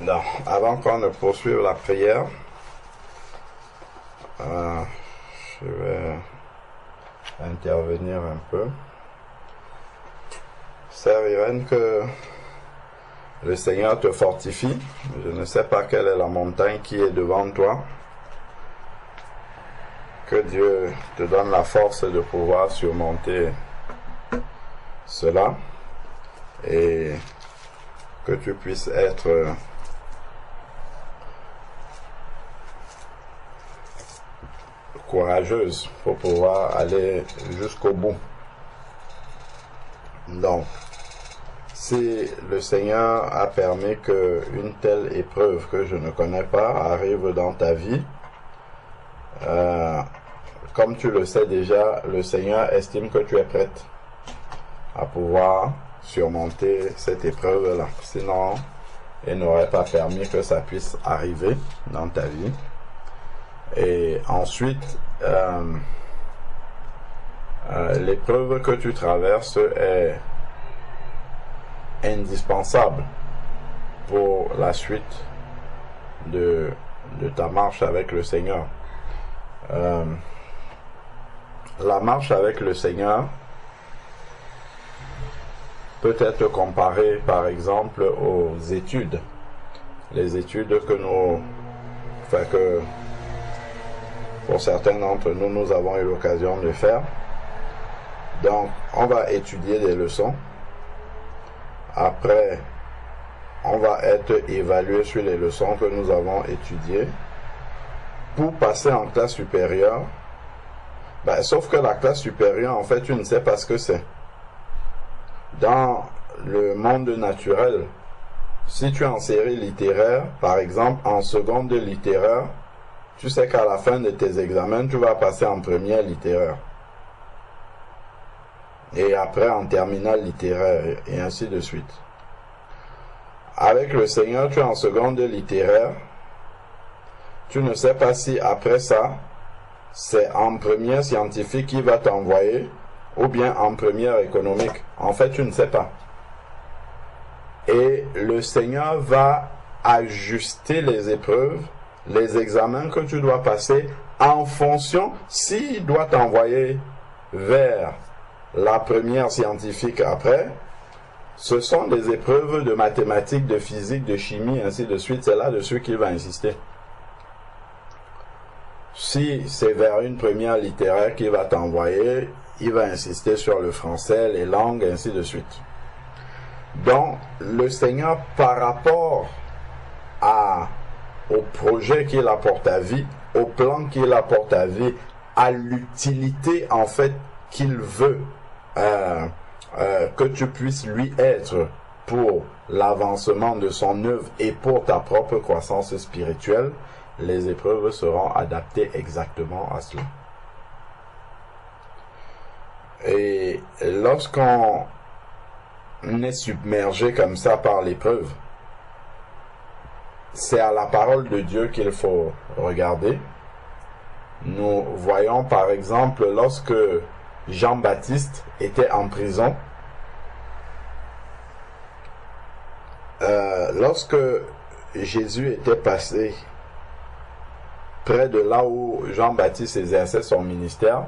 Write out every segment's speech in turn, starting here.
Non, avant qu'on ne poursuive la prière, je vais intervenir un peu. Sœur Irène, que le Seigneur te fortifie. Je ne sais pas quelle est la montagne qui est devant toi. Que Dieu te donne la force de pouvoir surmonter cela et que tu puisses être courageuse pour pouvoir aller jusqu'au bout. Donc, si le Seigneur a permis qu'une telle épreuve que je ne connais pas arrive dans ta vie, comme tu le sais déjà, le Seigneur estime que tu es prête à pouvoir surmonter cette épreuve-là. Sinon, il n'aurait pas permis que ça puisse arriver dans ta vie. Et ensuite, l'épreuve que tu traverses est indispensable pour la suite de ta marche avec le Seigneur. La marche avec le Seigneur peut être comparée par exemple aux études. Les études que pour certains d'entre nous, nous avons eu l'occasion de faire. Donc, on va étudier des leçons. Après, on va être évalué sur les leçons que nous avons étudiées pour passer en classe supérieure. Sauf que la classe supérieure, en fait, tu ne sais pas ce que c'est. Dans le monde naturel, si tu es en série littéraire, par exemple, en seconde littéraire, tu sais qu'à la fin de tes examens, tu vas passer en première littéraire. Et après en terminale littéraire, et ainsi de suite. Avec le Seigneur, tu es en seconde littéraire. Tu ne sais pas si après ça, c'est en première scientifique qui va t'envoyer, ou bien en première économique. En fait, tu ne sais pas. Et le Seigneur va ajuster les épreuves, les examens que tu dois passer en fonction s'il doit t'envoyer vers la première scientifique après. Ce sont des épreuves de mathématiques, de physique, de chimie, ainsi de suite. C'est là-dessus qu'il va insister. Si c'est vers une première littéraire qu'il va t'envoyer, il va insister sur le français, les langues, ainsi de suite. Donc, le Seigneur, par rapport au projet qu'il a pour ta vie, au plan qu'il a pour ta vie, à l'utilité en fait qu'il veut que tu puisses lui être pour l'avancement de son œuvre et pour ta propre croissance spirituelle, les épreuves seront adaptées exactement à cela. Et lorsqu'on est submergé comme ça par l'épreuve, c'est à la parole de Dieu qu'il faut regarder. Nous voyons par exemple lorsque Jean-Baptiste était en prison, lorsque Jésus était passé près de là où Jean-Baptiste exerçait son ministère,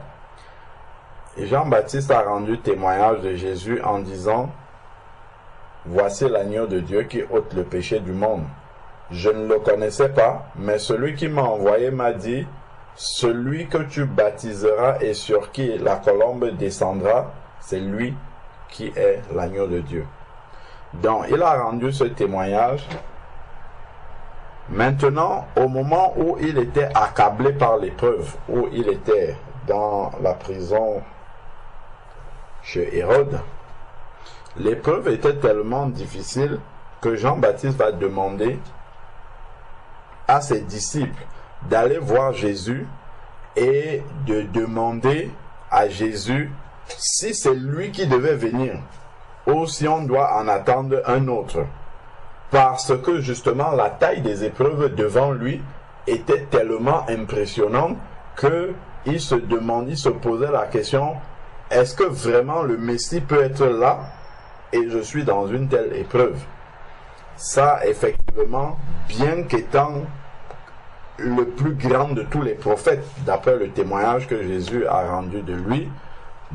Jean-Baptiste a rendu témoignage de Jésus en disant: voici l'agneau de Dieu qui ôte le péché du monde. Je ne le connaissais pas, mais celui qui m'a envoyé m'a dit: celui que tu baptiseras et sur qui la colombe descendra, c'est lui qui est l'agneau de Dieu. Donc, il a rendu ce témoignage. Maintenant, au moment où il était accablé par l'épreuve, où il était dans la prison chez Hérode, l'épreuve était tellement difficile que Jean-Baptiste va demander à ses disciples d'aller voir Jésus et de demander à Jésus si c'est lui qui devait venir ou si on doit en attendre un autre. Parce que justement la taille des épreuves devant lui était tellement impressionnante qu'il se posait la question: est-ce que vraiment le Messie peut être là et je suis dans une telle épreuve? ça effectivement, bien qu'étant le plus grand de tous les prophètes, d'après le témoignage que Jésus a rendu de lui,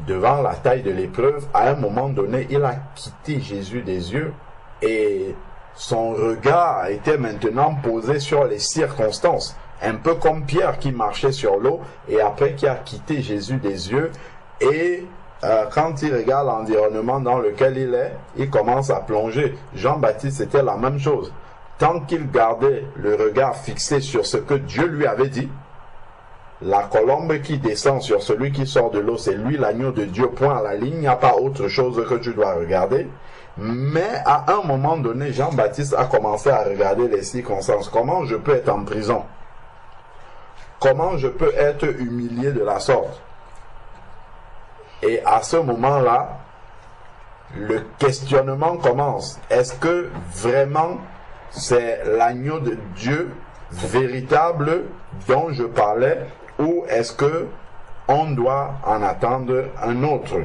devant la taille de l'épreuve, à un moment donné, il a quitté Jésus des yeux et son regard était maintenant posé sur les circonstances, un peu comme Pierre qui marchait sur l'eau et après qui a quitté Jésus des yeux et quand il regarde l'environnement dans lequel il est, il commence à plonger. Jean-Baptiste, c'était la même chose. Tant qu'il gardait le regard fixé sur ce que Dieu lui avait dit, la colombe qui descend sur celui qui sort de l'eau, c'est lui l'agneau de Dieu, point à la ligne, il n'y a pas autre chose que tu dois regarder. Mais à un moment donné, Jean-Baptiste a commencé à regarder les circonstances. Comment je peux être en prison? Comment je peux être humilié de la sorte? Et à ce moment-là, le questionnement commence. Est-ce que vraiment c'est l'agneau de Dieu véritable dont je parlais, ou est-ce que on doit en attendre un autre?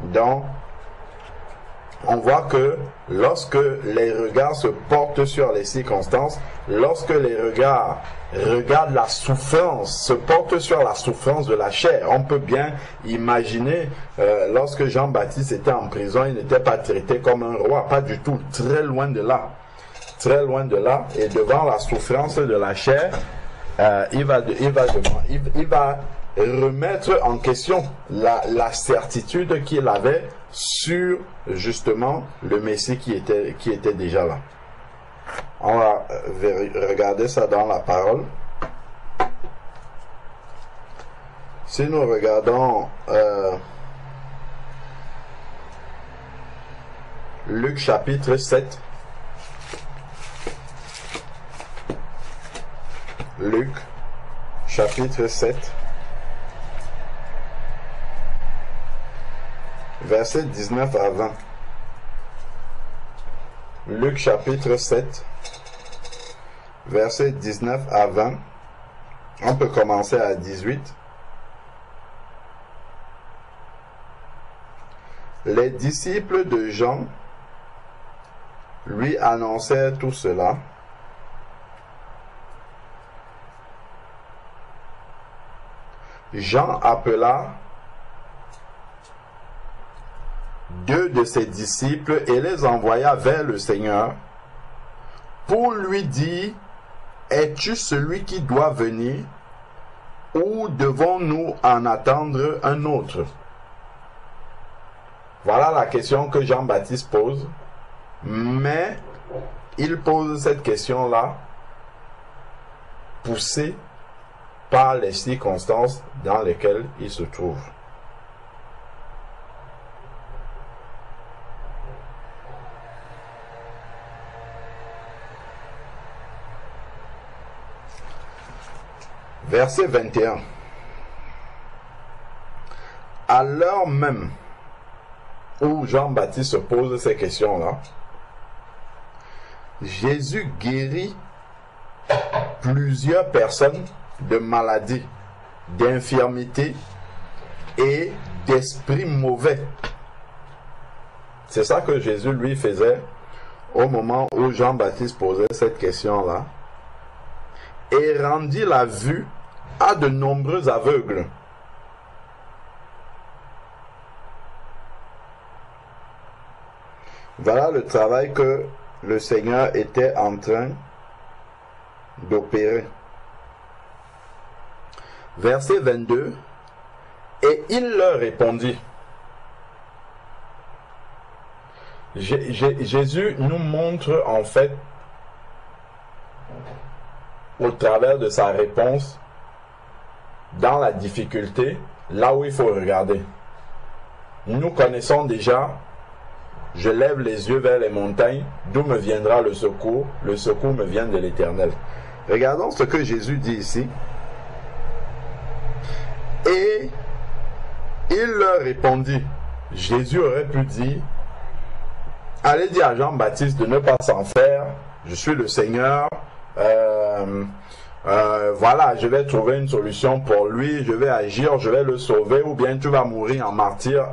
Donc, on voit que lorsque les regards se portent sur les circonstances, lorsque les regards regardent la souffrance, se portent sur la souffrance de la chair, on peut bien imaginer, lorsque Jean-Baptiste était en prison, il n'était pas traité comme un roi, pas du tout, très loin de là. Très loin de là, et devant la souffrance de la chair, il va remettre en question la certitude qu'il avait sur justement le Messie qui était déjà là. On va regarder ça dans la parole. Si nous regardons Luc chapitre 7, Luc, chapitre 7, versets 19 à 20. Luc, chapitre 7, versets 19 à 20. On peut commencer à 18. Les disciples de Jean lui annoncèrent tout cela. Jean appela 2 de ses disciples et les envoya vers le Seigneur pour lui dire: es-tu celui qui doit venir, ou devons-nous en attendre un autre? Voilà la question que Jean-Baptiste pose, mais il pose cette question-là poussé par les circonstances dans lesquelles il se trouve. Verset 21. À l'heure même où Jean-Baptiste se pose ces questions-là, Jésus guérit plusieurs personnes de maladies, d'infirmités et d'esprits mauvais. C'est ça que Jésus lui faisait au moment où Jean-Baptiste posait cette question-là, et rendit la vue à de nombreux aveugles. Voilà le travail que le Seigneur était en train d'opérer. Verset 22. Et il leur répondit. Jésus nous montre en fait, au travers de sa réponse, dans la difficulté, là où il faut regarder. Nous connaissons déjà: je lève les yeux vers les montagnes, d'où me viendra le secours me vient de l'Éternel. Regardons ce que Jésus dit ici. Et il leur répondit. Jésus aurait pu dire: allez dire à Jean-Baptiste de ne pas s'en faire, je suis le Seigneur, voilà, je vais trouver une solution pour lui, je vais agir, je vais le sauver, ou bien tu vas mourir en martyr.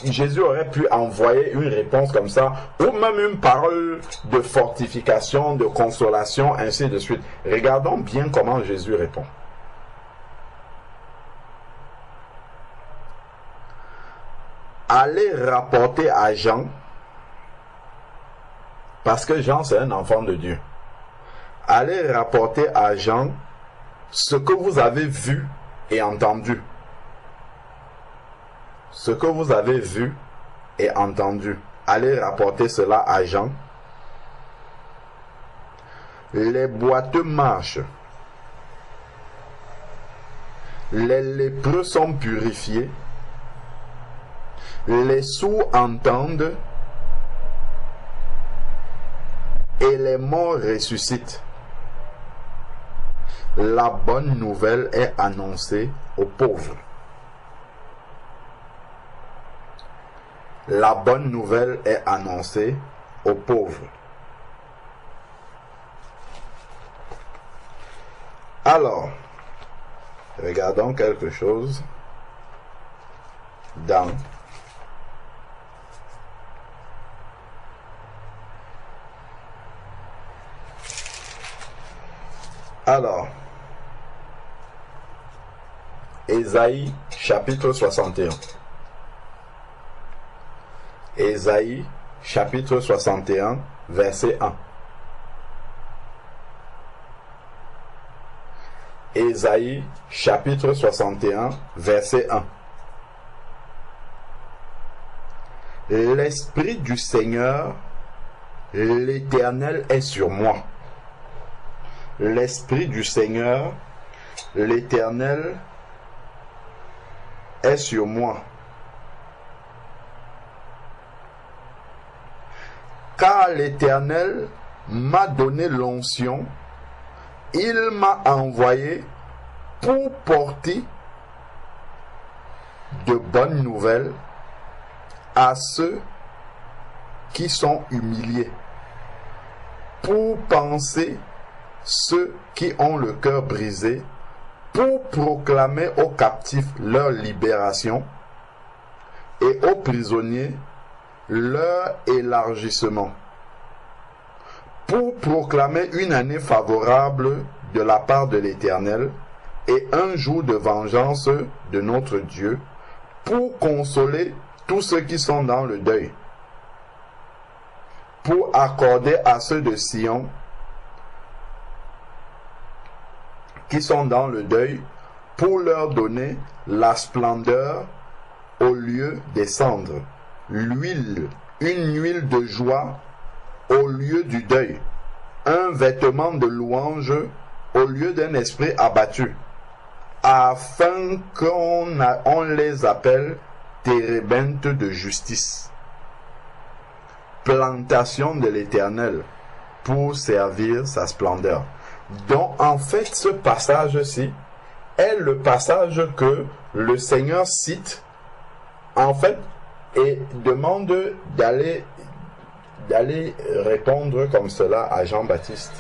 Jésus aurait pu envoyer une réponse comme ça, ou même une parole de fortification, de consolation, ainsi de suite. Regardons bien comment Jésus répond. Allez rapporter à Jean, parce que Jean c'est un enfant de Dieu. Allez rapporter à Jean ce que vous avez vu et entendu. Ce que vous avez vu et entendu. Allez rapporter cela à Jean. Les boiteux marchent. Les lépreux sont purifiés. Les sourds entendent. Et les morts ressuscitent. La bonne nouvelle est annoncée aux pauvres. La bonne nouvelle est annoncée aux pauvres. Alors, regardons quelque chose dans Ésaïe chapitre 61. Ésaïe chapitre 61 verset 1. Ésaïe chapitre 61 verset 1. L'Esprit du Seigneur, l'Éternel est sur moi. L'Esprit du Seigneur, l'Éternel est sur moi. Car l'Éternel m'a donné l'onction, il m'a envoyé pour porter de bonnes nouvelles à ceux qui sont humiliés, pour panser ceux qui ont le cœur brisé, pour proclamer aux captifs leur libération et aux prisonniers leur élargissement, pour proclamer une année favorable de la part de l'Éternel et un jour de vengeance de notre Dieu, pour consoler tous ceux qui sont dans le deuil, pour accorder à ceux de Sion qui sont dans le deuil, pour leur donner la splendeur au lieu des cendres, l'huile, une huile de joie au lieu du deuil, un vêtement de louange au lieu d'un esprit abattu, afin qu'on les appelle térébintes de justice, plantation de l'Éternel, pour servir sa splendeur. Donc en fait ce passage-ci est le passage que le Seigneur cite en fait et demande d'aller répondre comme cela à Jean-Baptiste.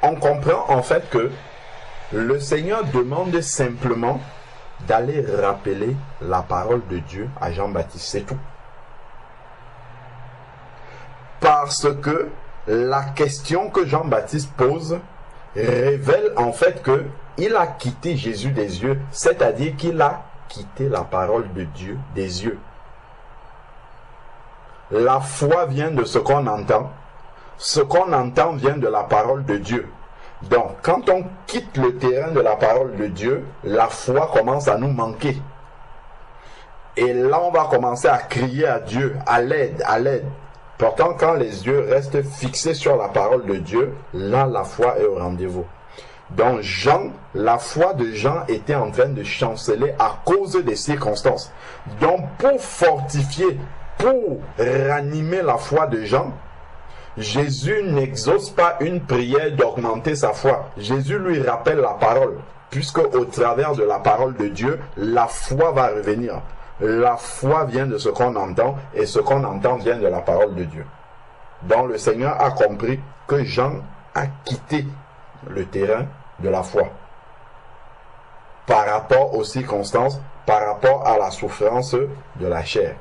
On comprend en fait que le Seigneur demande simplement d'aller rappeler la parole de Dieu à Jean-Baptiste, c'est tout. Parce que la question que Jean-Baptiste pose révèle en fait que il a quitté Jésus des yeux, c'est-à-dire qu'il a quitté la parole de Dieu des yeux. La foi vient de ce qu'on entend. Ce qu'on entend vient de la parole de Dieu. Donc, quand on quitte le terrain de la parole de Dieu, la foi commence à nous manquer. Et là, on va commencer à crier à Dieu, à l'aide, à l'aide. Pourtant, quand les yeux restent fixés sur la parole de Dieu, là, la foi est au rendez-vous. Donc, la foi de Jean était en train de chanceler à cause des circonstances. Donc, pour fortifier, pour ranimer la foi de Jean, Jésus n'exauce pas une prière d'augmenter sa foi. Jésus lui rappelle la parole, puisque au travers de la parole de Dieu, la foi va revenir. La foi vient de ce qu'on entend, et ce qu'on entend vient de la parole de Dieu. Donc le Seigneur a compris que Jean a quitté le terrain de la foi. par rapport aux circonstances, par rapport à la souffrance de la chair.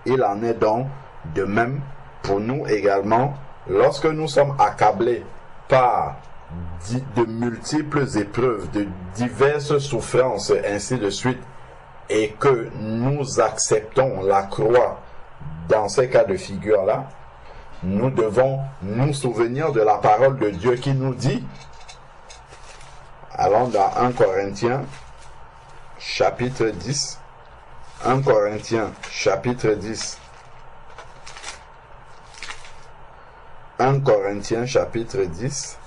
Il en est donc de même pour nous également, lorsque nous sommes accablés par de multiples épreuves, de diverses souffrances, ainsi de suite, et que nous acceptons la croix dans ces cas de figure-là, nous devons nous souvenir de la parole de Dieu qui nous dit, allons dans 1 Corinthiens chapitre 10, 1 Corinthiens chapitre 10, 1 Corinthiens chapitre 10,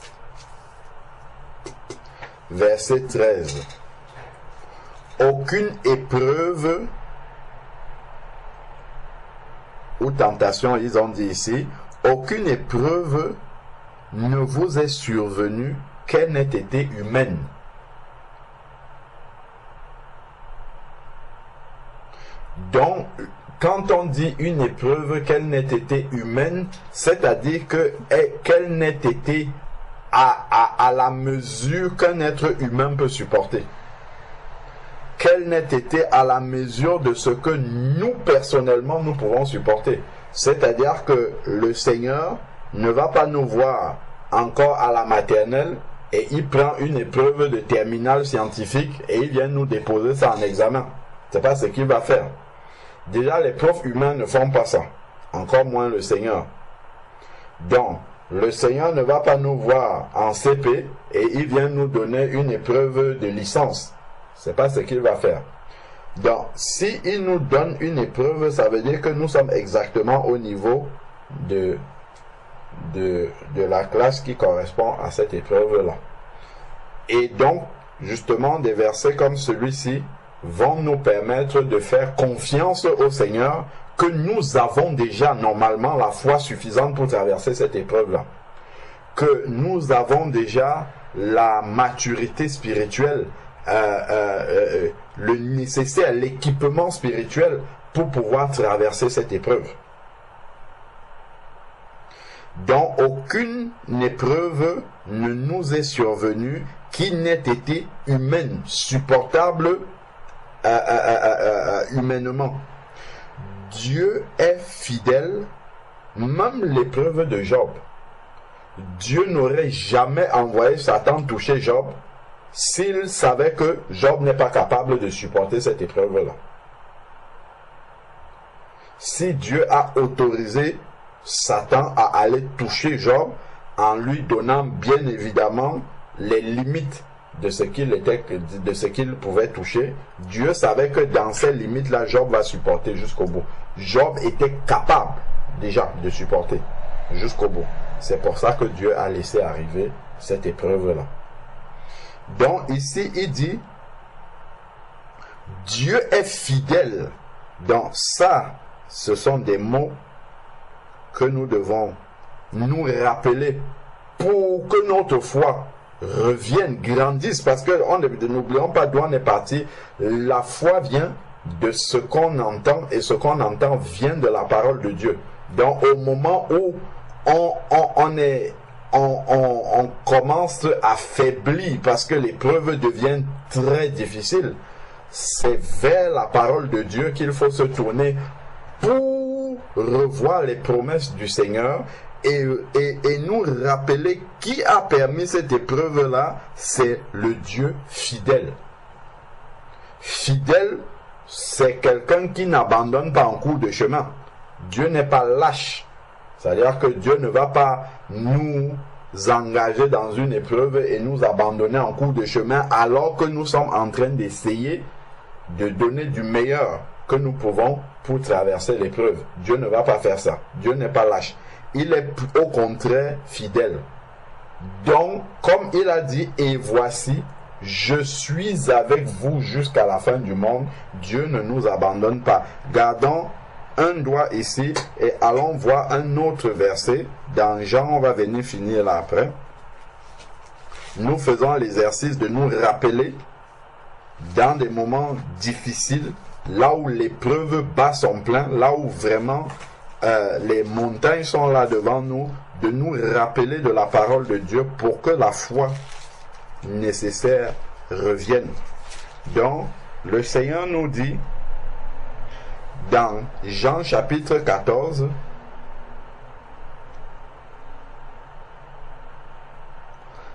verset 13. Aucune épreuve ou tentation, ils ont dit ici, aucune épreuve ne vous est survenue qu'elle n'ait été humaine. Donc, quand on dit une épreuve qu'elle n'ait été humaine, c'est-à-dire qu'elle n'ait été à la mesure qu'un être humain peut supporter. Qu'elle n'ait été à la mesure de ce que nous, personnellement, nous pouvons supporter. C'est-à-dire que le Seigneur ne va pas nous voir encore à la maternelle et il prend une épreuve de terminale scientifique et il vient nous déposer ça en examen. C'est pas ce qu'il va faire. Déjà, les profs humains ne font pas ça. Encore moins le Seigneur. Donc, le Seigneur ne va pas nous voir en CP et il vient nous donner une épreuve de licence. C'est pas ce qu'il va faire. Donc, si il nous donne une épreuve, ça veut dire que nous sommes exactement au niveau de la classe qui correspond à cette épreuve-là. Et donc, justement, des versets comme celui-ci vont nous permettre de faire confiance au Seigneur que nous avons déjà normalement la foi suffisante pour traverser cette épreuve-là. Que nous avons déjà la maturité spirituelle, le nécessaire, l'équipement spirituel pour pouvoir traverser cette épreuve. Donc aucune épreuve ne nous est survenue qui n'ait été humaine, supportable humainement. Dieu est fidèle, même l'épreuve de Job. Dieu n'aurait jamais envoyé Satan toucher Job s'il savait que Job n'est pas capable de supporter cette épreuve-là. Si Dieu a autorisé Satan à aller toucher Job en lui donnant bien évidemment les limites de ce qu'il pouvait toucher, Dieu savait que dans ces limites-là, Job va supporter jusqu'au bout. Job était capable déjà de supporter jusqu'au bout. C'est pour ça que Dieu a laissé arriver cette épreuve-là. Donc ici, il dit, Dieu est fidèle. Donc ça, ce sont des mots que nous devons nous rappeler pour que notre foi revienne, grandisse, parce que n'oublions pas d'où on est parti. La foi vient de ce qu'on entend, et ce qu'on entend vient de la parole de Dieu. Donc au moment où on commence à faiblir parce que l'épreuve devient très difficile, c'est vers la parole de Dieu qu'il faut se tourner pour revoir les promesses du Seigneur et nous rappeler qui a permis cette épreuve-là. C'est le Dieu fidèle. Fidèle, c'est quelqu'un qui n'abandonne pas en cours de chemin. Dieu n'est pas lâche. C'est-à-dire que Dieu ne va pas nous engager dans une épreuve et nous abandonner en cours de chemin alors que nous sommes en train d'essayer de donner du meilleur que nous pouvons pour traverser l'épreuve. Dieu ne va pas faire ça. Dieu n'est pas lâche. Il est au contraire fidèle. Donc, comme il a dit, et voici, je suis avec vous jusqu'à la fin du monde. Dieu ne nous abandonne pas. Gardons un doigt ici et allons voir un autre verset dans Jean. On va venir finir là après. Nous faisons l'exercice de nous rappeler dans des moments difficiles, là où l'épreuve bat son plein, là où vraiment les montagnes sont là devant nous, de nous rappeler de la parole de Dieu pour que la foi nécessaire revienne. Donc, le Seigneur nous dit dans Jean chapitre 14,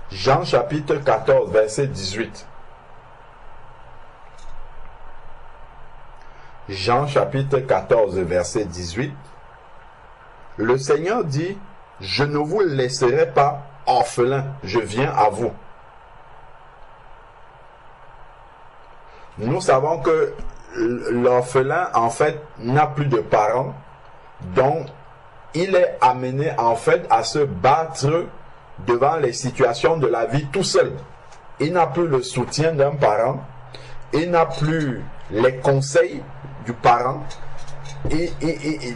Jean chapitre 14, verset 18. Jean chapitre 14, verset 18. Le Seigneur dit, je ne vous laisserai pas orphelins, je viens à vous. Nous savons que l'orphelin, en fait, n'a plus de parents, donc il est amené, en fait, à se battre devant les situations de la vie tout seul. Il n'a plus le soutien d'un parent, il n'a plus les conseils du parent, et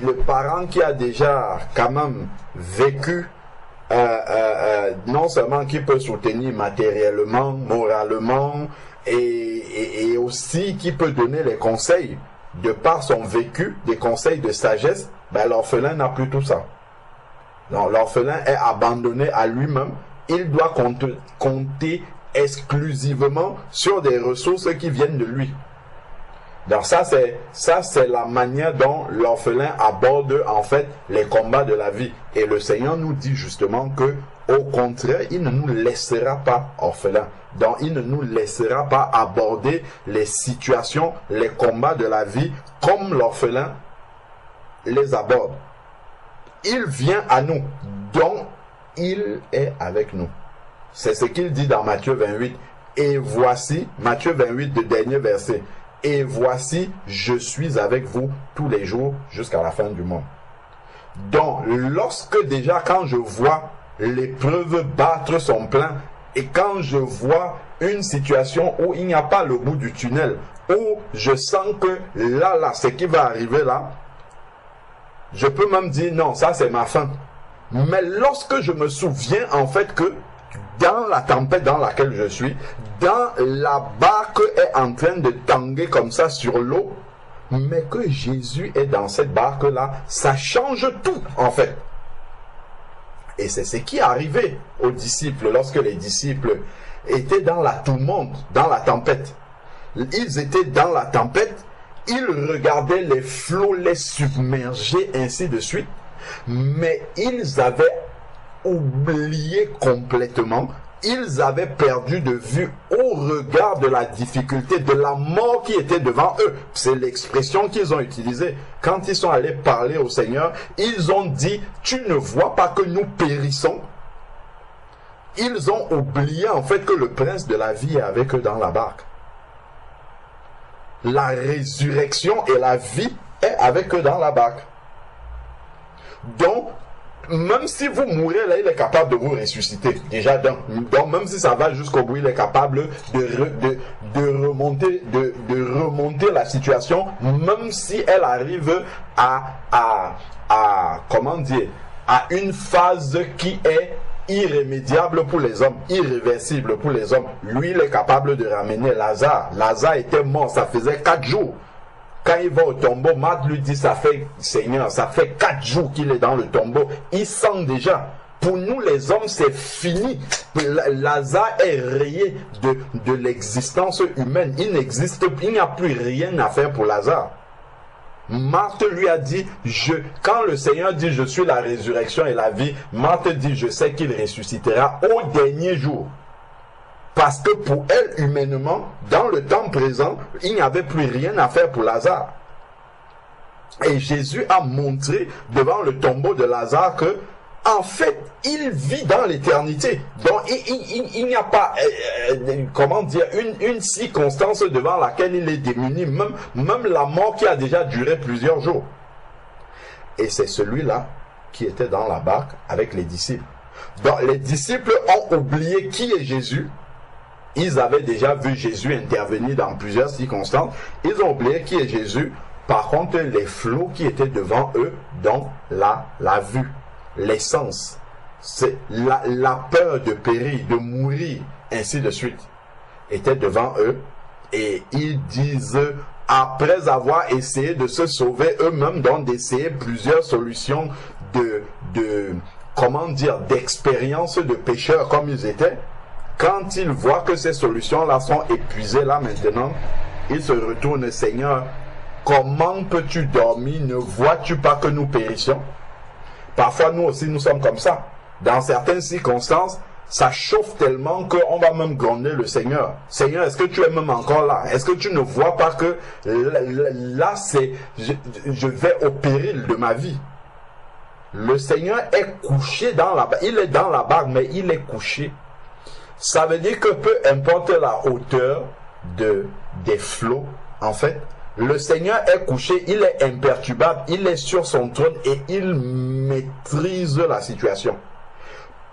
le parent qui a déjà quand même vécu, non seulement qui peut soutenir matériellement, moralement, et aussi qui peut donner les conseils de par son vécu, des conseils de sagesse, ben l'orphelin n'a plus tout ça. L'orphelin est abandonné à lui-même. Il doit compter exclusivement sur des ressources qui viennent de lui. Donc ça c'est la manière dont l'orphelin aborde en fait les combats de la vie. Et le Seigneur nous dit justement que au contraire, il ne nous laissera pas orphelins. Donc il ne nous laissera pas aborder les situations, les combats de la vie comme l'orphelin les aborde. Il vient à nous, donc il est avec nous. C'est ce qu'il dit dans Matthieu 28. Et voici, Matthieu 28, le dernier verset. Et voici, je suis avec vous tous les jours jusqu'à la fin du monde. Donc, lorsque déjà, quand je vois l'épreuve battre son plein, et quand je vois une situation où il n'y a pas le bout du tunnel, où je sens que là, ce qui va arriver là, je peux même dire non, ça c'est ma fin. Mais lorsque je me souviens en fait que dans la tempête dans laquelle je suis, dans la barque est en train de tanguer comme ça sur l'eau, mais que Jésus est dans cette barque-là, ça change tout en fait. Et c'est ce qui est arrivé aux disciples lorsque les disciples étaient dans la tourmente, dans la tempête. Ils étaient dans la tempête, ils regardaient les flots les submerger, ainsi de suite, mais ils avaient oublié complètement, ils avaient perdu de vue au regard de la difficulté, de la mort qui était devant eux. C'est l'expression qu'ils ont utilisée. Quand ils sont allés parler au Seigneur, ils ont dit, tu ne vois pas que nous périssons? Ils ont oublié en fait que le prince de la vie est avec eux dans la barque. La résurrection et la vie est avec eux dans la barque. Donc, même si vous mourrez là, il est capable de vous ressusciter. Déjà, donc même si ça va jusqu'au bout, il est capable de remonter la situation, même si elle arrive comment dire, à une phase qui est irrémédiable pour les hommes, irréversible pour les hommes. Lui, il est capable de ramener Lazare. Lazare était mort, ça faisait 4 jours. Quand il va au tombeau, Marthe lui dit, ça fait, Seigneur, ça fait 4 jours qu'il est dans le tombeau. Il sent déjà. Pour nous, les hommes, c'est fini. Lazare est rayé de l'existence humaine. Il n'existe plus, il n'y a plus rien à faire pour Lazare. Marthe lui a dit, quand le Seigneur dit, je suis la résurrection et la vie, Marthe dit, je sais qu'il ressuscitera au dernier jour. Parce que pour elle, humainement, dans le temps présent, il n'y avait plus rien à faire pour Lazare. Et Jésus a montré devant le tombeau de Lazare que, en fait, il vit dans l'éternité. Donc, il n'y a pas, comment dire, une circonstance devant laquelle il est démuni, même la mort qui a déjà duré plusieurs jours. Et c'est celui-là qui était dans la barque avec les disciples. Donc, les disciples ont oublié qui est Jésus. Ils avaient déjà vu Jésus intervenir dans plusieurs circonstances. Ils ont oublié qui est Jésus. Par contre, les flots qui étaient devant eux, donc la vue, l'essence, c'est la peur de périr, de mourir, ainsi de suite, étaient devant eux. Et ils disent, après avoir essayé de se sauver eux-mêmes, donc d'essayer plusieurs solutions comment dire, d'expérience de pécheurs comme ils étaient, quand il voit que ces solutions-là sont épuisées, là maintenant, il se retourne, Seigneur, comment peux-tu dormir? Ne vois-tu pas que nous périssions? Parfois, nous aussi, nous sommes comme ça. Dans certaines circonstances, ça chauffe tellement qu'on va même gronder le Seigneur. Seigneur, est-ce que tu es même encore là? Est-ce que tu ne vois pas que là, je vais au péril de ma vie? Le Seigneur est couché dans la barque. Il est dans la barque, mais il est couché. Ça veut dire que peu importe la hauteur des flots, en fait, le Seigneur est couché, il est imperturbable, il est sur son trône et il maîtrise la situation.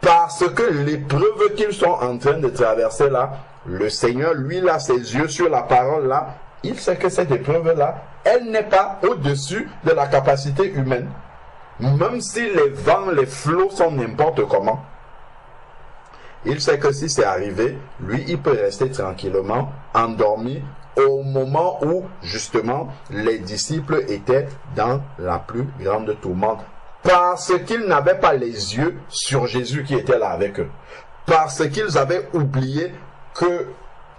Parce que l'épreuve qu'ils sont en train de traverser là, le Seigneur, lui, il a ses yeux sur la parole là, il sait que cette épreuve-là, elle n'est pas au-dessus de la capacité humaine. Même si les vents, les flots sont n'importe comment, il sait que si c'est arrivé, lui, il peut rester tranquillement, endormi, au moment où, justement, les disciples étaient dans la plus grande tourmente. Parce qu'ils n'avaient pas les yeux sur Jésus qui était là avec eux. Parce qu'ils avaient oublié que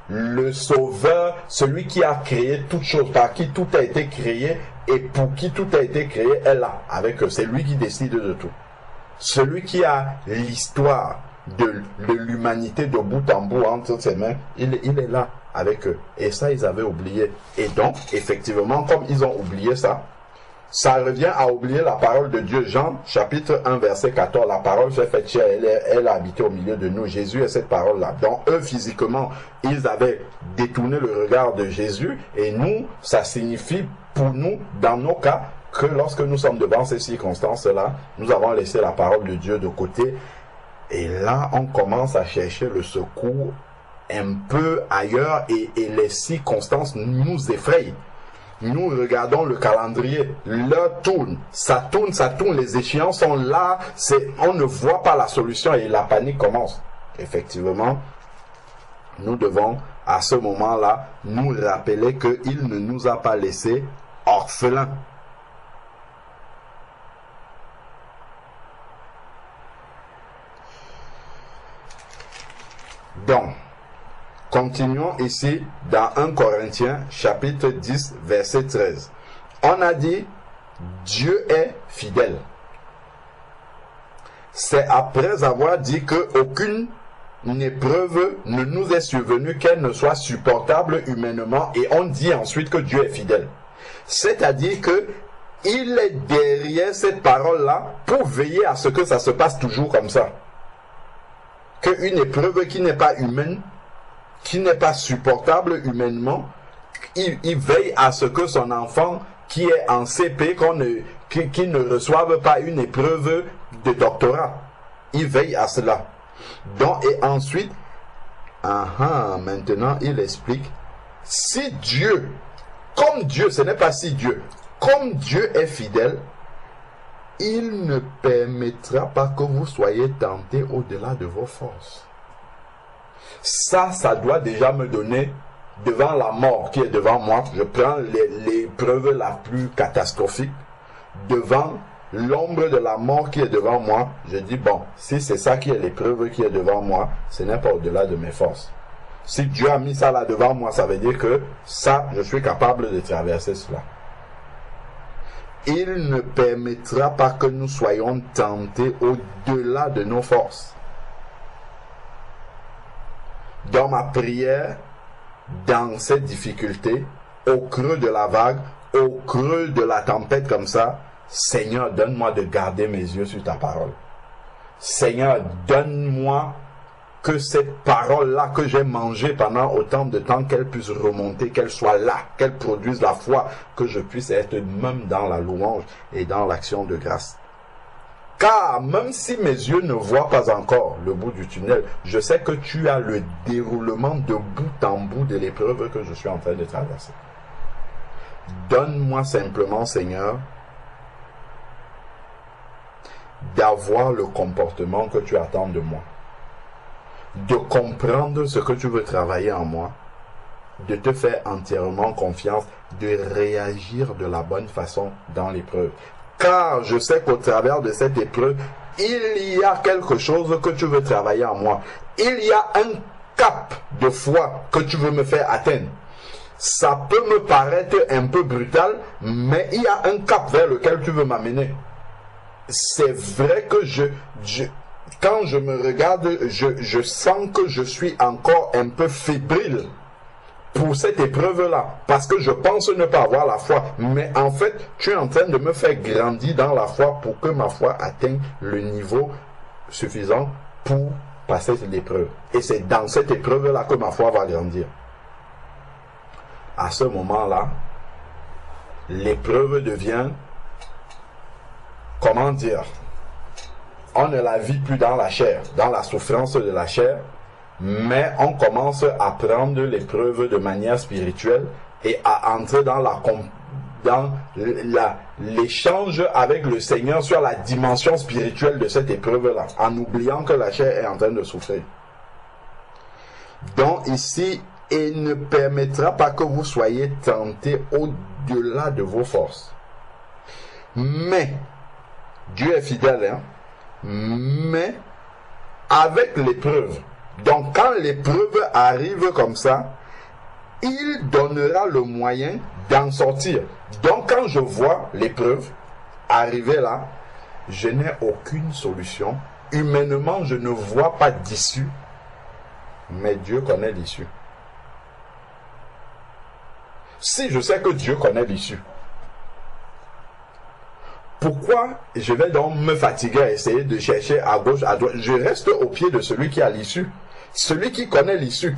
le Sauveur, celui qui a créé toutes choses, par qui tout a été créé et pour qui tout a été créé, est là avec eux. C'est lui qui décide de tout. Celui qui a l'histoire de l'humanité de bout en bout entre ses mains, il est là avec eux. Et ça, ils avaient oublié. Et donc, effectivement, comme ils ont oublié ça, ça revient à oublier la parole de Dieu. Jean, chapitre 1, verset 14. La parole s'est faite chair, elle a habité au milieu de nous. Jésus est cette parole-là. Donc, eux, physiquement, ils avaient détourné le regard de Jésus. Et nous, ça signifie pour nous, dans nos cas, que lorsque nous sommes devant ces circonstances-là, nous avons laissé la parole de Dieu de côté. Et là, on commence à chercher le secours un peu ailleurs et les circonstances nous effrayent. Nous regardons le calendrier, l'heure tourne, ça tourne, les échéances sont là, on ne voit pas la solution et la panique commence. Effectivement, nous devons à ce moment-là nous rappeler qu'il ne nous a pas laissés orphelins. Donc, continuons ici dans 1 Corinthiens chapitre 10 verset 13. On a dit Dieu est fidèle. C'est après avoir dit qu'aucune épreuve ne nous est survenue qu'elle ne soit supportable humainement, et on dit ensuite que Dieu est fidèle. C'est-à-dire que il est derrière cette parole-là pour veiller à ce que ça se passe toujours comme ça. Qu'une épreuve qui n'est pas humaine, qui n'est pas supportable humainement, il veille à ce que son enfant qui est en CP, qui ne reçoive pas une épreuve de doctorat. Il veille à cela. Donc, et ensuite, maintenant il explique, si Dieu, comme Dieu, ce n'est pas si Dieu, comme Dieu est fidèle, il ne permettra pas que vous soyez tentés au-delà de vos forces. Ça doit déjà me donner, devant la mort qui est devant moi, je prends l'épreuve la plus catastrophique, devant l'ombre de la mort qui est devant moi, je dis bon, si c'est ça qui est l'épreuve qui est devant moi, ce n'est pas au-delà de mes forces. Si Dieu a mis ça là devant moi, ça veut dire que ça, je suis capable de traverser cela. Il ne permettra pas que nous soyons tentés au-delà de nos forces. Dans ma prière, dans cette difficulté, au creux de la vague, au creux de la tempête comme ça, Seigneur, donne-moi de garder mes yeux sur ta parole. Seigneur, donne-moi que cette parole-là que j'ai mangée pendant autant de temps, qu'elle puisse remonter, qu'elle soit là, qu'elle produise la foi, que je puisse être même dans la louange et dans l'action de grâce. Car même si mes yeux ne voient pas encore le bout du tunnel, je sais que tu as le déroulement de bout en bout de l'épreuve que je suis en train de traverser. Donne-moi simplement, Seigneur, d'avoir le comportement que tu attends de moi, de comprendre ce que tu veux travailler en moi, de te faire entièrement confiance, de réagir de la bonne façon dans l'épreuve. Car je sais qu'au travers de cette épreuve, il y a quelque chose que tu veux travailler en moi. Il y a un cap de foi que tu veux me faire atteindre. Ça peut me paraître un peu brutal, mais il y a un cap vers lequel tu veux m'amener. C'est vrai que quand je me regarde, je sens que je suis encore un peu fébrile pour cette épreuve-là, parce que je pense ne pas avoir la foi. Mais en fait, tu es en train de me faire grandir dans la foi pour que ma foi atteigne le niveau suffisant pour passer cette épreuve. Et c'est dans cette épreuve-là que ma foi va grandir. À ce moment-là, l'épreuve devient, comment dire, on ne la vit plus dans la chair, dans la souffrance de la chair, mais on commence à prendre l'épreuve de manière spirituelle et à entrer dans l'échange avec le Seigneur sur la dimension spirituelle de cette épreuve-là, en oubliant que la chair est en train de souffrir. Donc ici, il ne permettra pas que vous soyez tentés au-delà de vos forces. Mais, Dieu est fidèle, hein? Mais, avec l'épreuve, donc quand l'épreuve arrive comme ça, il donnera le moyen d'en sortir. Donc quand je vois l'épreuve arriver là, je n'ai aucune solution. Humainement, je ne vois pas d'issue. Mais Dieu connaît l'issue. Si je sais que Dieu connaît l'issue, pourquoi je vais donc me fatiguer à essayer de chercher à gauche, à droite? Je reste au pied de celui qui a l'issue. Celui qui connaît l'issue,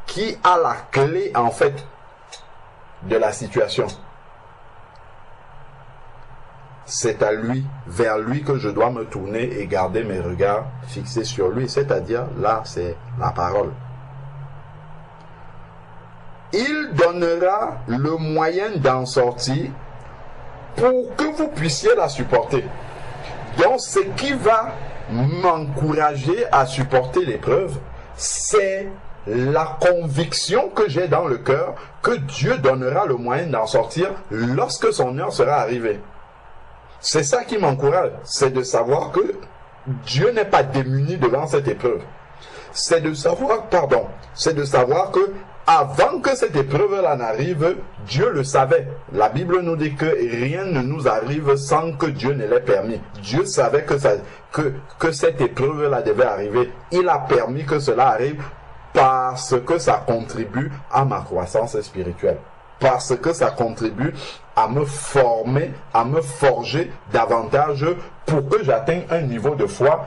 qui a la clé en fait de la situation. C'est à lui, vers lui que je dois me tourner et garder mes regards fixés sur lui. C'est-à-dire, là, c'est la parole. Il donnera le moyen d'en sortir pour que vous puissiez la supporter. Donc, ce qui va m'encourager à supporter l'épreuve, c'est la conviction que j'ai dans le cœur que Dieu donnera le moyen d'en sortir lorsque son heure sera arrivée. C'est ça qui m'encourage, c'est de savoir que Dieu n'est pas démuni devant cette épreuve. C'est de savoir que avant que cette épreuve-là n'arrive, Dieu le savait. La Bible nous dit que rien ne nous arrive sans que Dieu ne l'ait permis. Dieu savait que cette épreuve-là devait arriver. Il a permis que cela arrive parce que ça contribue à ma croissance spirituelle. Parce que ça contribue à me former, à me forger davantage pour que j'atteigne un niveau de foi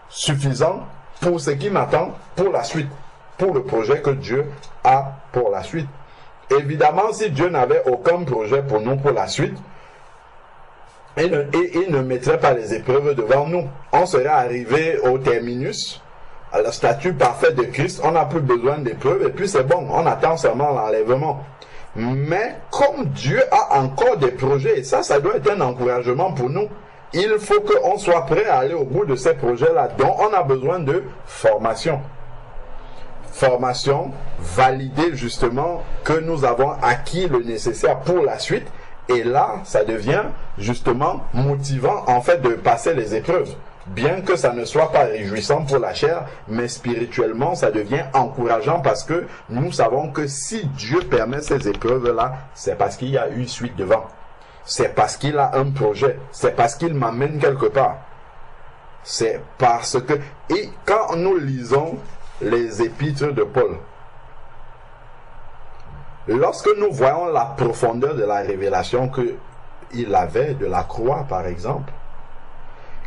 suffisant pour ce qui m'attend pour la suite, pour le projet que Dieu a pour la suite. Évidemment, si Dieu n'avait aucun projet pour nous pour la suite, il ne mettrait pas les épreuves devant nous. On serait arrivé au terminus, à la statue parfaite de Christ, on n'a plus besoin d'épreuves et puis c'est bon, on attend seulement l'enlèvement. Mais comme Dieu a encore des projets, et ça doit être un encouragement pour nous, il faut qu'on soit prêt à aller au bout de ces projets-là. Donc on a besoin de formation. Formation, valider justement que nous avons acquis le nécessaire pour la suite. Et là, ça devient justement motivant en fait de passer les épreuves. Bien que ça ne soit pas réjouissant pour la chair, mais spirituellement, ça devient encourageant parce que nous savons que si Dieu permet ces épreuves-là, c'est parce qu'il y a une suite devant. C'est parce qu'il a un projet. C'est parce qu'il m'amène quelque part. C'est parce que... Et quand nous lisons les épîtres de Paul, lorsque nous voyons la profondeur de la révélation qu'il avait de la croix, par exemple,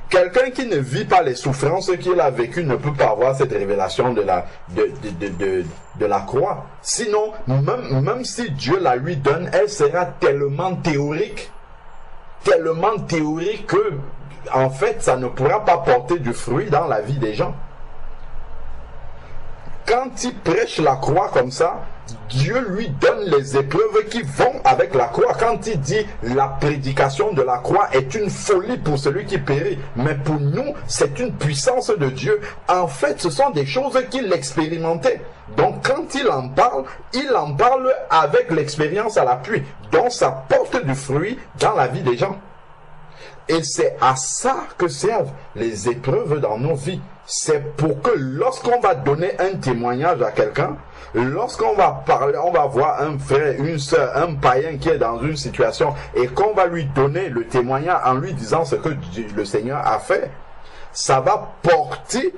quelqu'un qui ne vit pas les souffrances qu'il a vécues ne peut pas avoir cette révélation de la croix. Sinon, même si Dieu la lui donne, elle sera tellement théorique que, en fait, ça ne pourra pas porter du fruit dans la vie des gens. Quand il prêche la croix comme ça, Dieu lui donne les épreuves qui vont avec la croix. Quand il dit la prédication de la croix est une folie pour celui qui périt, mais pour nous, c'est une puissance de Dieu. En fait, ce sont des choses qu'il expérimentait. Donc, quand il en parle avec l'expérience à l'appui. Donc, ça porte du fruit dans la vie des gens. Et c'est à ça que servent les épreuves dans nos vies. c'est pour que lorsqu'on va donner un témoignage à quelqu'un, lorsqu'on va parler, on va voir un frère, une soeur, un païen qui est dans une situation et qu'on va lui donner le témoignage en lui disant ce que le Seigneur a fait, ça va porter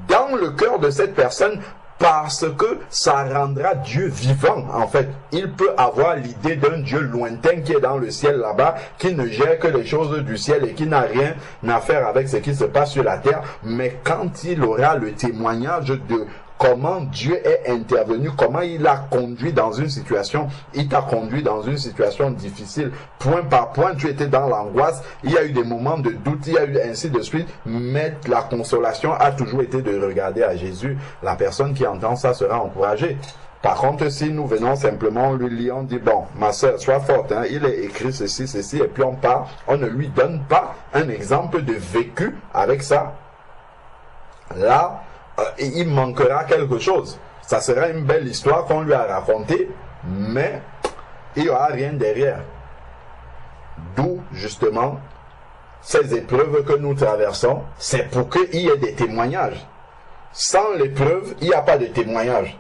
dans le cœur de cette personne parce que ça rendra Dieu vivant, en fait. Il peut avoir l'idée d'un Dieu lointain qui est dans le ciel là-bas, qui ne gère que les choses du ciel et qui n'a rien à faire avec ce qui se passe sur la terre. Mais quand il aura le témoignage de comment Dieu est intervenu, comment il a conduit dans une situation, il t'a conduit dans une situation difficile, point par point, tu étais dans l'angoisse, il y a eu des moments de doute, il y a eu ainsi de suite, mais la consolation a toujours été de regarder à Jésus. La personne qui entend ça sera encouragée. Par contre, si nous venons simplement lui lire, on dit, bon, ma soeur, sois forte, hein, il est écrit ceci, ceci, et puis on part, on ne lui donne pas un exemple de vécu avec ça. Là, il manquera quelque chose. Ça sera une belle histoire qu'on lui a racontée, mais il n'y aura rien derrière. D'où, justement, ces épreuves que nous traversons, c'est pour qu'il y ait des témoignages. Sans l'épreuve, il n'y a pas de témoignage.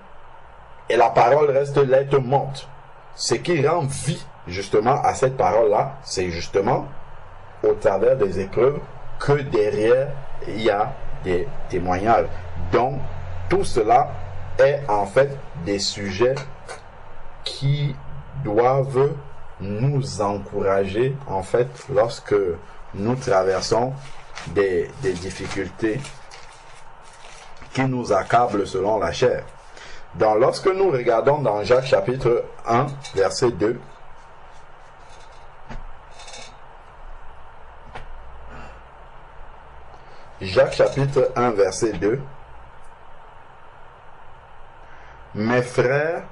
Et la parole reste lettre morte. Ce qui rend vie, justement, à cette parole-là, c'est justement, au travers des épreuves, que derrière, il y a des témoignages. Donc, tout cela est en fait des sujets qui doivent nous encourager, en fait, lorsque nous traversons des difficultés qui nous accablent selon la chair. Donc, lorsque nous regardons dans Jacques chapitre 1, verset 2, Jacques chapitre 1, verset 2, mes frères,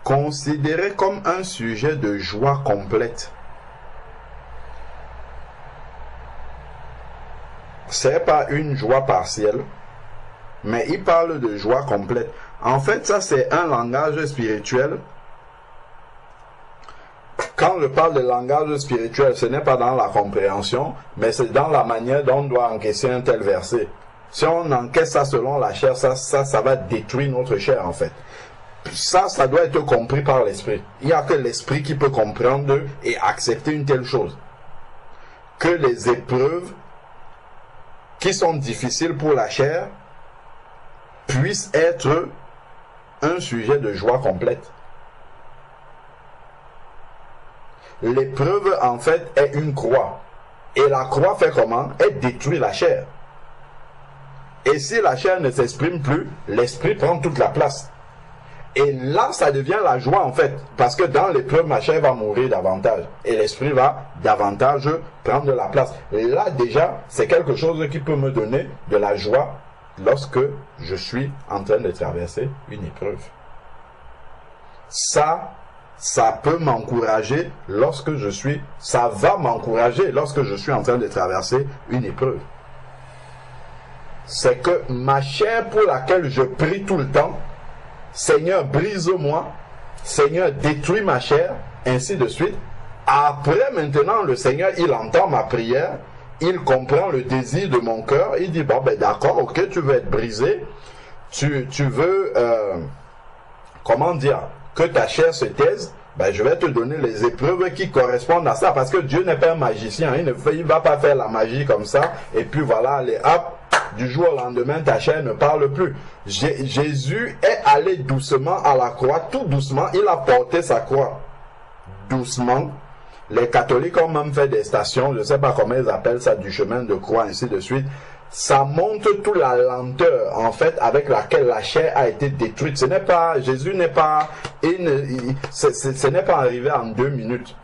considérez comme un sujet de joie complète. C'est pas une joie partielle, mais il parle de joie complète. En fait, ça c'est un langage spirituel. Quand je parle de langage spirituel, ce n'est pas dans la compréhension, mais c'est dans la manière dont on doit encaisser un tel verset. Si on encaisse ça selon la chair, ça va détruire notre chair en fait. Ça doit être compris par l'esprit. Il n'y a que l'esprit qui peut comprendre et accepter une telle chose. Que les épreuves qui sont difficiles pour la chair puissent être un sujet de joie complète. L'épreuve, en fait, est une croix. Et la croix fait comment? Elle détruit la chair. Et si la chair ne s'exprime plus, l'esprit prend toute la place. Et là, ça devient la joie, en fait. Parce que dans l'épreuve, ma chair va mourir davantage. Et l'esprit va davantage prendre la place. Et là, déjà, c'est quelque chose qui peut me donner de la joie lorsque je suis en train de traverser une épreuve. Ça peut m'encourager lorsque ça va m'encourager lorsque je suis en train de traverser une épreuve. C'est que ma chair pour laquelle je prie tout le temps, Seigneur, brise-moi, Seigneur, détruis ma chair, ainsi de suite. Après, maintenant, le Seigneur, il entend ma prière, il comprend le désir de mon cœur, il dit, bon, ben d'accord, ok, tu veux être brisé, tu veux, comment dire, que ta chair se taise, ben je vais te donner les épreuves qui correspondent à ça, parce que Dieu n'est pas un magicien, il ne va pas faire la magie comme ça, et puis voilà, allez, hop, du jour au lendemain, ta chair ne parle plus. Jésus est allé doucement à la croix, tout doucement, il a porté sa croix. Doucement. Les catholiques ont même fait des stations, je ne sais pas comment ils appellent ça, du chemin de croix, ainsi de suite. Ça montre toute la lenteur, en fait, avec laquelle la chair a été détruite. Ce n'est pas, Jésus n'est pas, ce n'est pas arrivé en 2 minutes.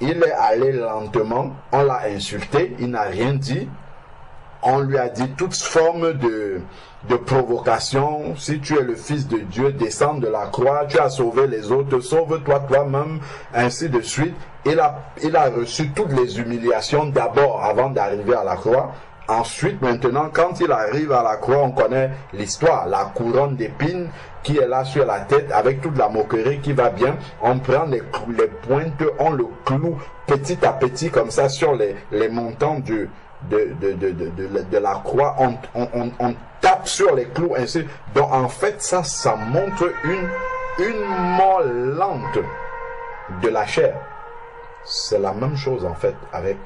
Il est allé lentement, on l'a insulté, il n'a rien dit. On lui a dit toutes formes de provocation. Si tu es le Fils de Dieu, descends de la croix. Tu as sauvé les autres, sauve-toi toi-même, ainsi de suite. Il a reçu toutes les humiliations d'abord avant d'arriver à la croix. ensuite, maintenant, quand il arrive à la croix, on connaît l'histoire, la couronne d'épines qui est là sur la tête, avec toute la moquerie qui va bien. On prend les pointes, on le cloue petit à petit, comme ça, sur les montants de la croix. On tape sur les clous, ainsi. Donc, en fait, ça montre une mort lente de la chair. C'est la même chose, en fait, avec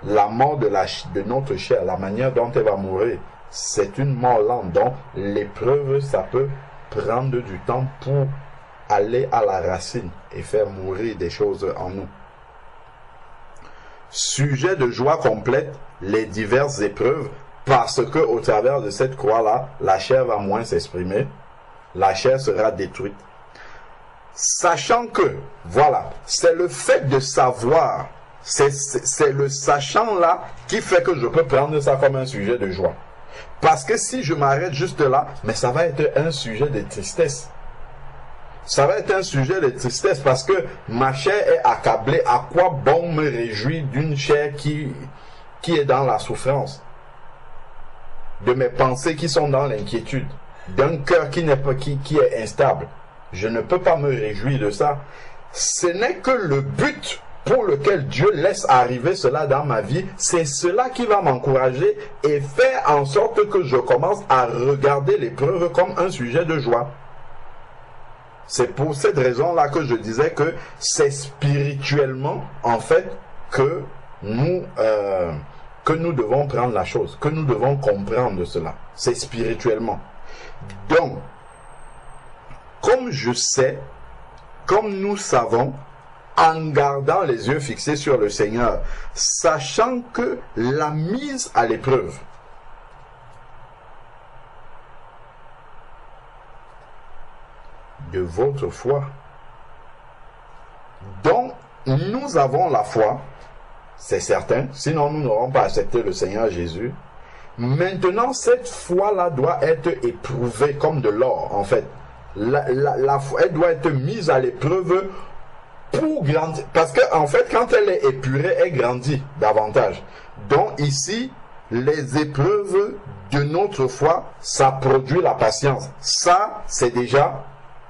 la mort de notre chair, la manière dont elle va mourir. C'est une mort lente. Donc, l'épreuve, ça peut prendre du temps pour aller à la racine et faire mourir des choses en nous. Sujet de joie complète, les diverses épreuves, parce que au travers de cette croix-là, la chair va moins s'exprimer, la chair sera détruite. Sachant que, voilà, c'est le fait de savoir, c'est le sachant là qui fait que je peux prendre ça comme un sujet de joie. Parce que si je m'arrête juste là, mais ça va être un sujet de tristesse. Ça va être un sujet de tristesse parce que ma chair est accablée. À quoi bon me réjouir d'une chair qui est dans la souffrance, de mes pensées qui sont dans l'inquiétude, d'un cœur qui est instable? Je ne peux pas me réjouir de ça. Ce n'est que le but pour lequel Dieu laisse arriver cela dans ma vie, c'est cela qui va m'encourager et faire en sorte que je commence à regarder l'épreuve comme un sujet de joie. C'est pour cette raison-là que je disais que c'est spirituellement, en fait, que nous devons prendre la chose, que nous devons comprendre cela. C'est spirituellement. Donc, comme je sais, comme nous savons, en gardant les yeux fixés sur le Seigneur, sachant que la mise à l'épreuve de votre foi, dont nous avons la foi, c'est certain, sinon nous n'aurons pas accepté le Seigneur Jésus. Maintenant, cette foi-là doit être éprouvée comme de l'or, en fait. La foi, elle doit être mise à l'épreuve pour grandir, parce que en fait quand elle est épurée, elle grandit davantage. Donc ici, les épreuves de notre foi, ça produit la patience. Ça, c'est déjà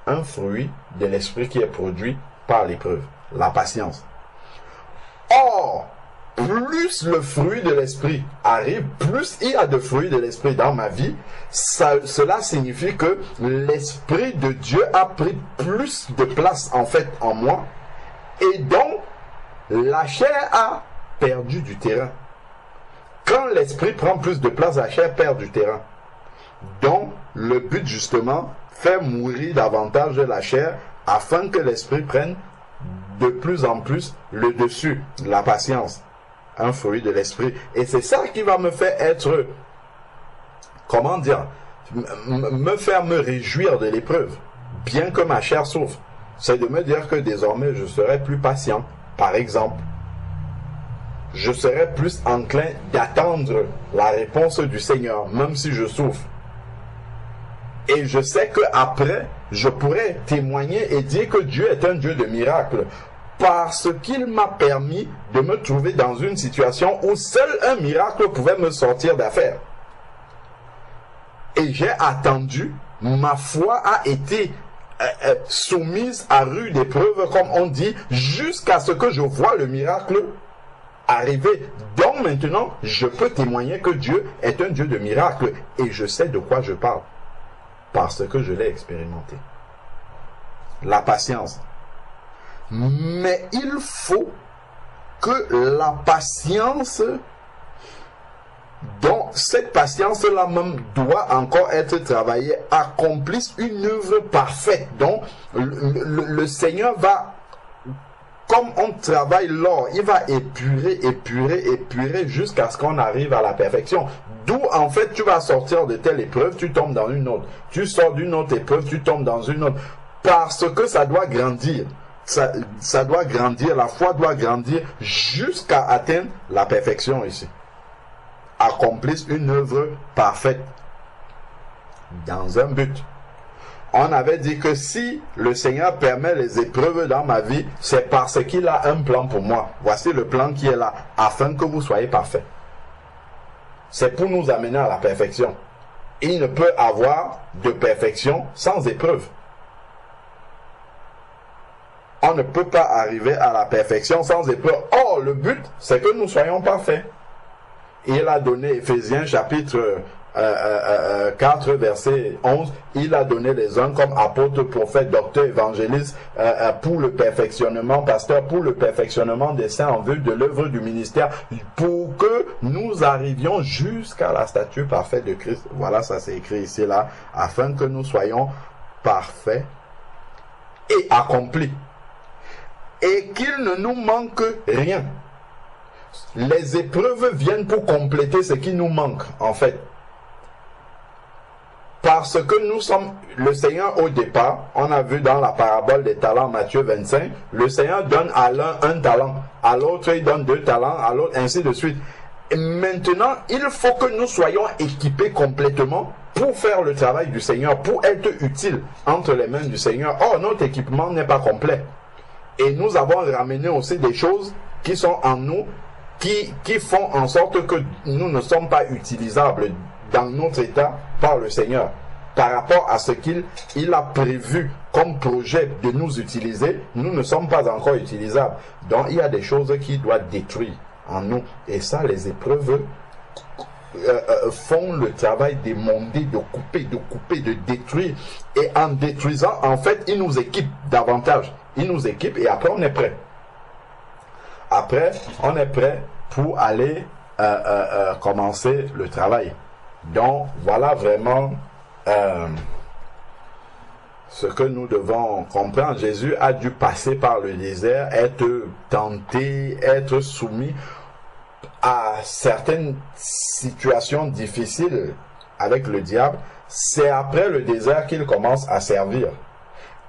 un fruit de l'esprit qui est produit par l'épreuve, la patience. Or, plus le fruit de l'esprit arrive, plus il y a de fruits de l'esprit dans ma vie, cela signifie que l'esprit de Dieu a pris plus de place en fait en moi. Et donc, la chair a perdu du terrain. Quand l'esprit prend plus de place, la chair perd du terrain. Donc, le but justement, faire mourir davantage la chair afin que l'esprit prenne de plus en plus le dessus, la patience, un fruit de l'esprit. Et c'est ça qui va me faire être, comment dire, me faire me réjouir de l'épreuve, bien que ma chair souffre. C'est de me dire que désormais je serai plus patient. Par exemple, je serai plus enclin d'attendre la réponse du Seigneur, même si je souffre. Et je sais qu'après, je pourrai témoigner et dire que Dieu est un Dieu de miracles, parce qu'il m'a permis de me trouver dans une situation où seul un miracle pouvait me sortir d'affaire. Et j'ai attendu, ma foi a été soumise à rude épreuve, comme on dit, jusqu'à ce que je vois le miracle arriver. Donc maintenant, je peux témoigner que Dieu est un Dieu de miracles, et je sais de quoi je parle, parce que je l'ai expérimenté. La patience. Mais il faut que la patience, donc cette patience-là même doit encore être travaillée, accomplisse une œuvre parfaite. Donc le Seigneur va, comme on travaille l'or, il va épurer jusqu'à ce qu'on arrive à la perfection. D'où en fait tu vas sortir de telle épreuve, tu tombes dans une autre. Tu sors d'une autre épreuve, tu tombes dans une autre. Parce que ça doit grandir. Ça doit grandir, la foi doit grandir jusqu'à atteindre la perfection ici. Accomplisse une œuvre parfaite dans un but. On avait dit que si le Seigneur permet les épreuves dans ma vie, c'est parce qu'il a un plan pour moi. Voici le plan qui est là, afin que vous soyez parfaits. c'est pour nous amener à la perfection. Il ne peut avoir de perfection sans épreuve. On ne peut pas arriver à la perfection sans épreuve. Or, le but, c'est que nous soyons parfaits. Il a donné, Éphésiens chapitre 4, verset 11, il a donné les uns comme apôtres, prophètes, docteurs, évangélistes, pour le perfectionnement, pasteurs, pour le perfectionnement des saints en vue de l'œuvre du ministère, pour que nous arrivions jusqu'à la stature parfaite de Christ. Voilà, ça c'est écrit ici, là, afin que nous soyons parfaits et accomplis. Et qu'il ne nous manque rien. Les épreuves viennent pour compléter ce qui nous manque, en fait. Parce que nous sommes, le Seigneur au départ, on a vu dans la parabole des talents, Matthieu 25, le Seigneur donne à l'un un talent, à l'autre il donne 2 talents, à l'autre ainsi de suite. Et maintenant, il faut que nous soyons équipés complètement pour faire le travail du Seigneur, pour être utiles entre les mains du Seigneur. Or, notre équipement n'est pas complet. Et nous avons ramené aussi des choses qui sont en nous, qui font en sorte que nous ne sommes pas utilisables dans notre état par le Seigneur. Par rapport à ce qu'il a prévu comme projet de nous utiliser, nous ne sommes pas encore utilisables. Donc il y a des choses qui doivent détruire en nous. Et ça, les épreuves font le travail d'émonder, de couper, de détruire. Et en détruisant, en fait, il nous équipe davantage. Il nous équipe et après on est prêt. Après, on est prêt pour aller commencer le travail. Donc, voilà vraiment ce que nous devons comprendre. Jésus a dû passer par le désert, être tenté, être soumis à certaines situations difficiles avec le diable. C'est après le désert qu'il commence à servir.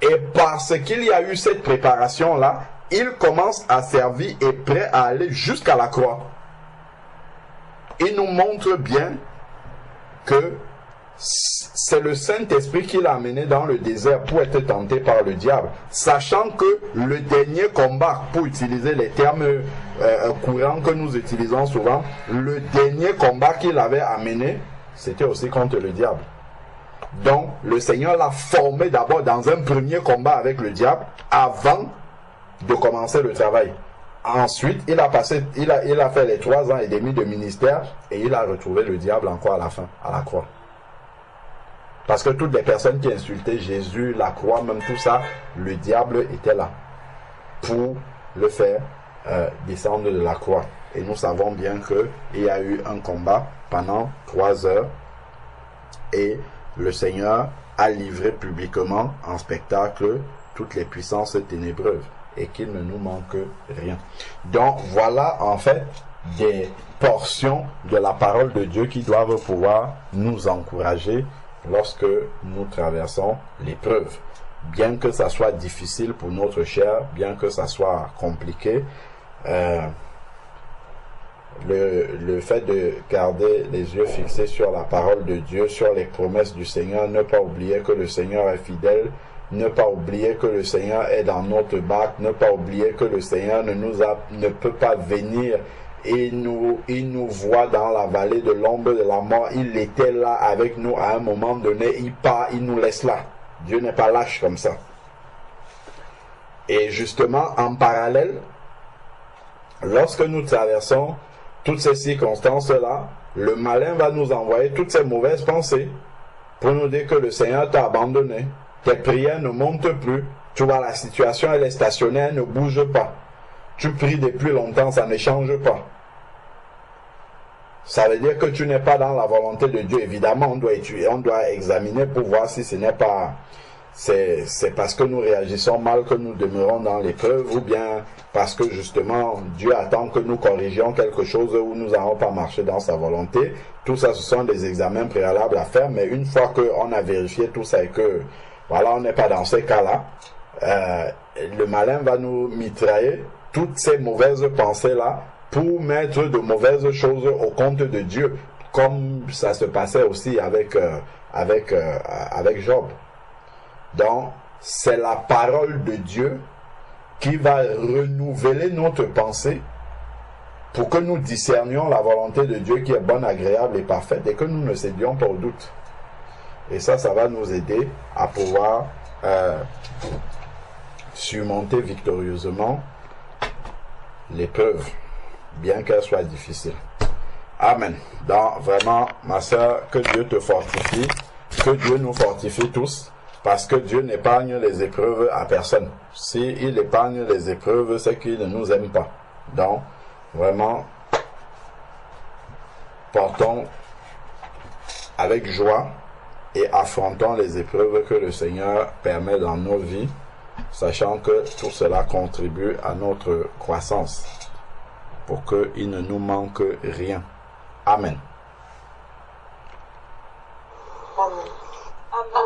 Et parce qu'il y a eu cette préparation-là, il commence à servir et prêt à aller jusqu'à la croix. Il nous montre bien que c'est le Saint-Esprit qui l'a amené dans le désert pour être tenté par le diable, sachant que le dernier combat, pour utiliser les termes courants que nous utilisons souvent, le dernier combat qu'il avait amené, c'était aussi contre le diable. Donc, le Seigneur l'a formé d'abord dans un premier combat avec le diable avant de commencer le travail. Ensuite, il a fait les 3 ans et demi de ministère et il a retrouvé le diable encore à la fin, à la croix. Parce que toutes les personnes qui insultaient Jésus, la croix, même tout ça, le diable était là pour le faire descendre de la croix. Et nous savons bien qu'il y a eu un combat pendant 3 heures et le Seigneur a livré publiquement en spectacle toutes les puissances ténébreuses et qu'il ne nous manque rien. Donc voilà en fait des portions de la parole de Dieu qui doivent pouvoir nous encourager lorsque nous traversons l'épreuve. Bien que ça soit difficile pour notre chair, bien que ça soit compliqué, le fait de garder les yeux fixés sur la parole de Dieu, sur les promesses du Seigneur, ne pas oublier que le Seigneur est fidèle, ne pas oublier que le Seigneur est dans notre barque, ne pas oublier que le Seigneur ne peut pas venir et il nous voit dans la vallée de l'ombre de la mort. Il était là avec nous à un moment donné, il part, il nous laisse là. Dieu n'est pas lâche comme ça. Et justement, en parallèle, lorsque nous traversons toutes ces circonstances-là, le malin va nous envoyer toutes ces mauvaises pensées pour nous dire que le Seigneur t'a abandonné, tes prières ne montent plus, tu vois la situation elle est stationnaire, elle ne bouge pas. Tu pries depuis longtemps, ça ne change pas. Ça veut dire que tu n'es pas dans la volonté de Dieu. Évidemment, on doit étudier, on doit examiner pour voir si ce n'est pas... C'est parce que nous réagissons mal que nous demeurons dans l'épreuve, ou bien parce que justement Dieu attend que nous corrigions quelque chose où nous n'allons pas marcher dans sa volonté. Tout ça, ce sont des examens préalables à faire, mais une fois qu'on a vérifié tout ça et que voilà, on n'est pas dans ces cas-là, le malin va nous mitrailler toutes ces mauvaises pensées-là pour mettre de mauvaises choses au compte de Dieu, comme ça se passait aussi avec Job. Donc, c'est la parole de Dieu qui va renouveler notre pensée pour que nous discernions la volonté de Dieu qui est bonne, agréable et parfaite, et que nous ne cédions pas au doute. Et ça va nous aider à pouvoir surmonter victorieusement l'épreuve, bien qu'elle soit difficile. Amen. Donc vraiment, ma sœur, que Dieu te fortifie, que Dieu nous fortifie tous, parce que Dieu n'épargne les épreuves à personne. S'il épargne les épreuves, c'est qu'il ne nous aime pas. Donc, vraiment, portons avec joie et affrontons les épreuves que le Seigneur permet dans nos vies, sachant que tout cela contribue à notre croissance, pour qu'il ne nous manque rien. Amen. Amen. Amen.